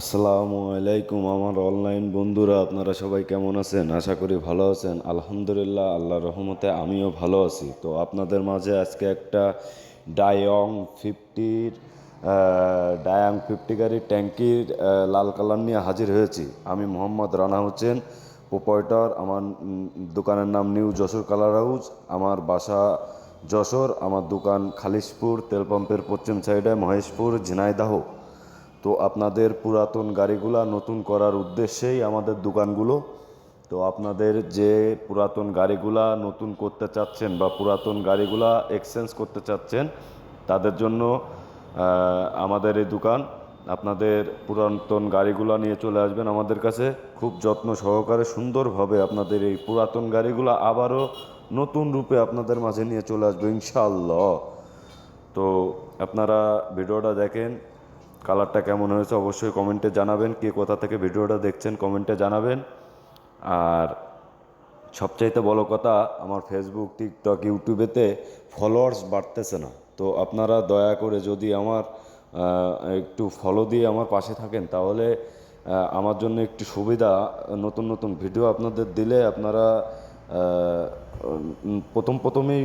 আসসালামু আলাইকুম আমার অনলাইন বন্ধুরা, আপনারা সবাই কেমন আছেন? আশা করি ভালো আছেন। আলহামদুলিল্লাহ, আল্লাহর রহমতে আমিও ভালো আছি। তো আপনাদের মাঝে আজকে একটা ডায়ং ফিফটির গাড়ির ট্যাঙ্কির লাল কালার নিয়ে হাজির হয়েছি। আমি মোহাম্মদ রানা হোসেন, প্রোপাইটার। আমার দোকানের নাম নিউ যশোর কালার হাউস। আমার বাসা যশোর, আমার দোকান খালিশপুর তেল পাম্পের পশ্চিম সাইডে, মহেশপুর, ঝিনাইদহ। তো আপনাদের পুরাতন গাড়িগুলা নতুন করার উদ্দেশ্যেই আমাদের দোকানগুলো। তো আপনাদের যে পুরাতন গাড়িগুলা নতুন করতে চাচ্ছেন বা পুরাতন গাড়িগুলা এক্সচেঞ্জ করতে চাচ্ছেন, তাদের জন্য আমাদের এই দোকান। আপনাদের পুরাতন গাড়িগুলা নিয়ে চলে আসবেন আমাদের কাছে। খুব যত্ন সহকারে সুন্দরভাবে আপনাদের এই পুরাতন গাড়িগুলা আবারও নতুন রূপে আপনাদের মাঝে নিয়ে চলে আসবে ইনশাআল্লাহ। তো আপনারা ভিডিওটা দেখেন, কালারটা কেমন হয়েছে অবশ্যই কমেন্টে জানাবেন। কে কোথা থেকে ভিডিওটা দেখছেন কমেন্টে জানাবেন। আর সবচাইতে বড় কথা, আমার ফেসবুক, টিকটক, ইউটিউবেতে ফলোয়ার্স বাড়তেছে না। তো আপনারা দয়া করে যদি আমার একটু ফলো দিয়ে আমার পাশে থাকেন, তাহলে আমার জন্য একটু সুবিধা। নতুন নতুন ভিডিও আপনাদের দিলে আপনারা প্রথমেই